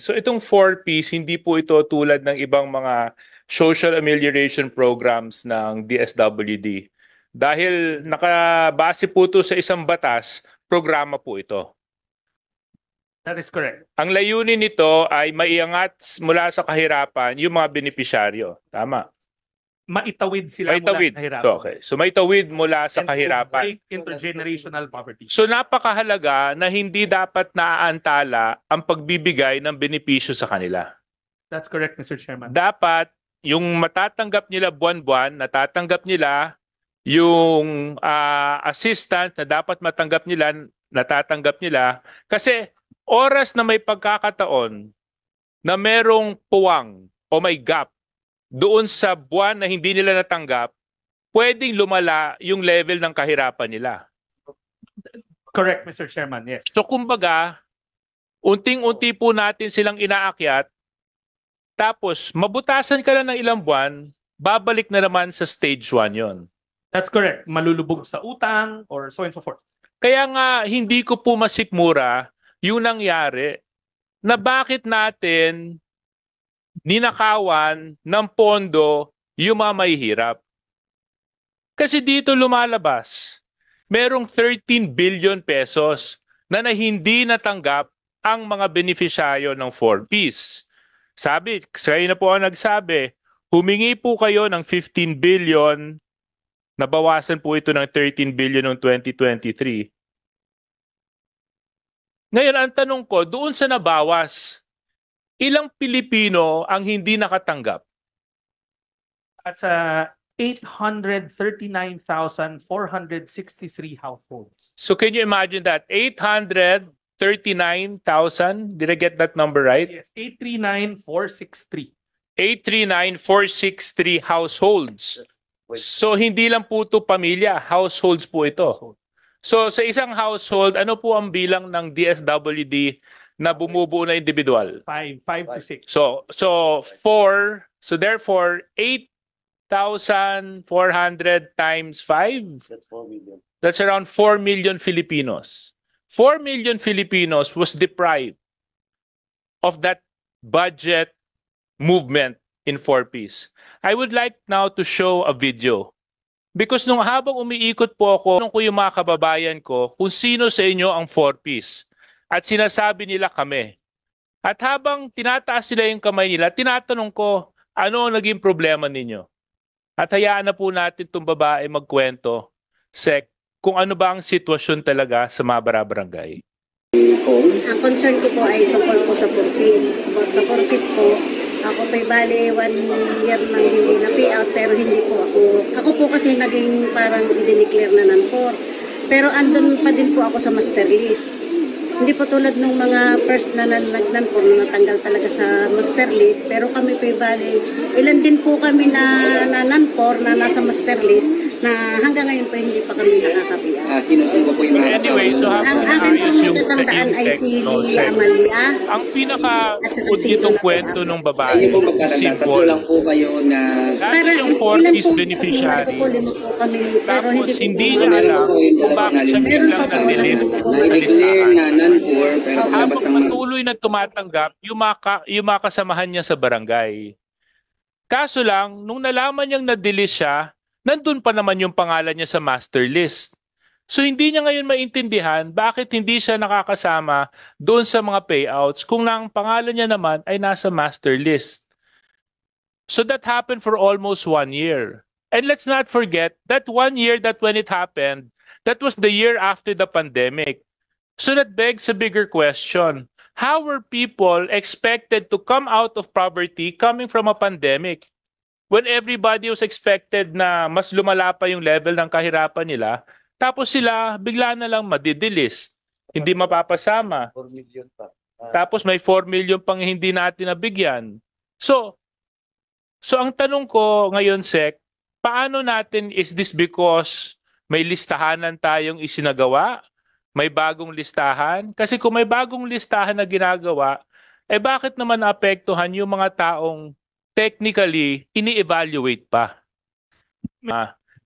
So itong 4Ps, hindi po ito tulad ng ibang mga social amelioration programs ng DSWD. Dahil nakabase po ito sa isang batas, programa po ito. That is correct. Ang layunin nito ay maiangat mula sa kahirapan yung mga benepisyaryo. Tama. Maitawid sila Maitawid. mula sa kahirapan. Okay. So maitawid mula sa And to kahirapan. break intergenerational poverty. So napakahalaga na hindi dapat naaantala ang pagbibigay ng benepisyo sa kanila. That's correct, Mr. Chairman. Dapat yung matatanggap nila buwan-buwan, natatanggap nila yung assistant na dapat matanggap nila, natatanggap nila. Kasi oras na may pagkakataon na merong puwang o may gap doon sa buwan na hindi nila natanggap, pwedeng lumala yung level ng kahirapan nila. Correct, Mr. Chairman. Yes. So kumbaga, unting-unti po natin silang inaakyat, tapos mabutasan ka lang ng ilang buwan, babalik na naman sa stage 1 yon. That's correct. Malulubog sa utang or so and so forth. Kaya nga, hindi ko po masikmura yung nangyari na bakit natin ninakawan ng pondo yung mga mahihirap. Kasi dito lumalabas, merong 13 billion pesos na hindi natanggap ang mga benepisyaryo ng 4Ps. Sabi, kayo na po ang nagsabi, humingi po kayo ng 15 billion, nabawasan po ito ng 13 billion noong 2023. Ngayon, ang tanong ko, doon sa nabawas, ilang Pilipino ang hindi nakatanggap? At sa 839,463 households. So can you imagine that? 839,000, did I get that number right? Yes, 839,463. 839,463 households. So hindi lang po ito pamilya, households po ito. So sa isang household, ano po ang bilang ng DSWD na bumubuo na individual? 5 to 6. So 4, so therefore 8,400 times 5? That's 4 million. That's around 4 million Filipinos. 4 million Filipinos was deprived of that budget movement in 4Ps. I would like now to show a video. Because nung habang umiikot po ako, tanong ko yung mga kababayan ko kung sino sa inyo ang 4Ps. At sinasabi nila kami. At habang tinataas nila yung kamay nila, tinatanong ko, ano ang naging problema ninyo? At hayaan na po natin itong babae magkwento, Sek, kung ano ba ang sitwasyon talaga sa mga barangay. Ang concern ko po ay tungkol po sa 4Ps. Sa 4Ps po, ako po'y bali 1 year nang hindi na payout pero hindi po ako. Ako po kasi naging parang i-declare na non-4. Pero andun pa din po ako sa master list. Hindi po tulad nung mga first na nag-non-4 na natanggal talaga sa master list. Pero kami po'y bali, ilan din po kami na non-4 na nasa master list na hanggang ngayon po hindi pa kami nakakapiyak. Sinusunod po yung mga Anyway, so Ang akin po natatandaan ay si Amalia. Ang pinaka-ud nitong kwento ng babae, Ayun po magkatanda, tatlo simple. lang po kayo na Dati yung 4Ps beneficiary, tapos hindi niya alam kung bakit siya biglang na-delist sa na-declare listahan. na non-poor pero paglabas Habang ng mas patuloy na tumatanggap, yung mga kasamahan niya sa barangay. Kaso lang, nung nalaman niyang na-delist siya, nandun pa naman yung pangalan niya sa master list. So hindi niya ngayon maintindihan bakit hindi siya nakakasama doon sa mga payouts kung ang pangalan niya naman ay nasa master list. So that happened for almost 1 year. And let's not forget that 1 year that when it happened, that was the year after the pandemic. So that begs a bigger question. How were people expected to come out of poverty coming from a pandemic? When everybody was expected na mas lumala pa yung level ng kahirapan nila, tapos sila bigla na lang madidelist, hindi mapapasama. 4 million pa. Tapos may 4 million pang hindi natin nabigyan. So ang tanong ko ngayon, Sek, paano natin, is this because may listahanan tayong isinagawa? May bagong listahan? Kasi kung may bagong listahan na ginagawa, bakit naman naapektuhan yung mga taong technically ini-evaluate pa?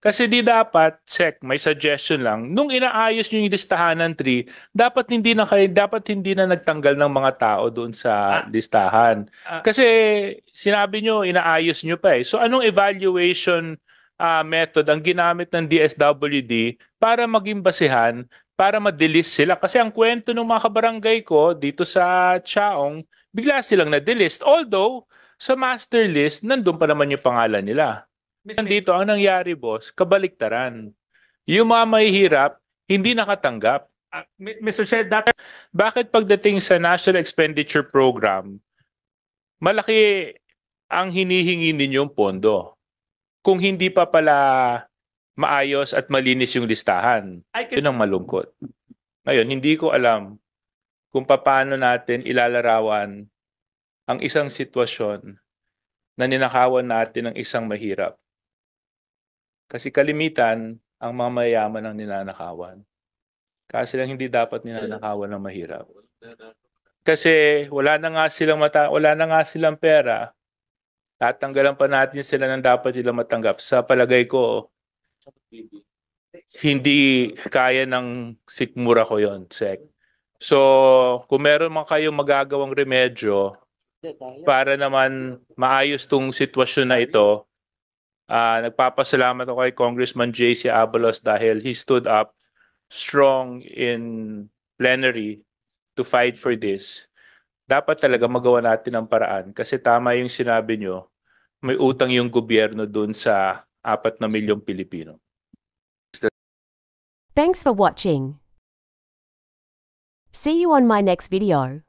Kasi di dapat, Sec, may suggestion lang, nung inaayos nyo yung listahan ng 3, dapat hindi na nagtanggal ng mga tao doon sa listahan. Kasi sinabi nyo, inaayos nyo pa eh. So anong evaluation method ang ginamit ng DSWD para maging basehan, para ma-delist sila? Kasi ang kwento ng mga kabarangay ko dito sa Chaong, bigla silang na-delist. Although, sa master list, nandun pa naman yung pangalan nila. Dito, ang nangyari, boss, kabaliktaran. Yung mga mahihirap, hindi nakatanggap. Mr. Chair, Bakit pagdating sa National Expenditure Program, malaki ang hinihingi ninyong pondo kung hindi pa pala maayos at malinis yung listahan? Yun ang malungkot. Ngayon, hindi ko alam kung paano natin ilalarawan ang isang sitwasyon na ninakawan natin ng isang mahirap. Kasi kalimitan, ang mga mayayaman ang ninanakawan. Kasi lang hindi dapat ninanakawan ng mahirap. Kasi wala na nga silang pera, tatanggalan pa natin sila ng dapat nilang matanggap. Sa palagay ko, hindi kaya ng sikmura ko yon, Sec. So, kung meron man kayong magagawang remedyo para naman maayos tong sitwasyon na ito, nagpapasalamat ako kay Congressman J.C. Abalos dahil he stood up strong in plenary to fight for this. Dapat talaga magawa natin ang paraan kasi tama yung sinabi nyo, may utang yung gobyerno dun sa 4 na milyong Pilipino. Thanks for watching. See you on my next video.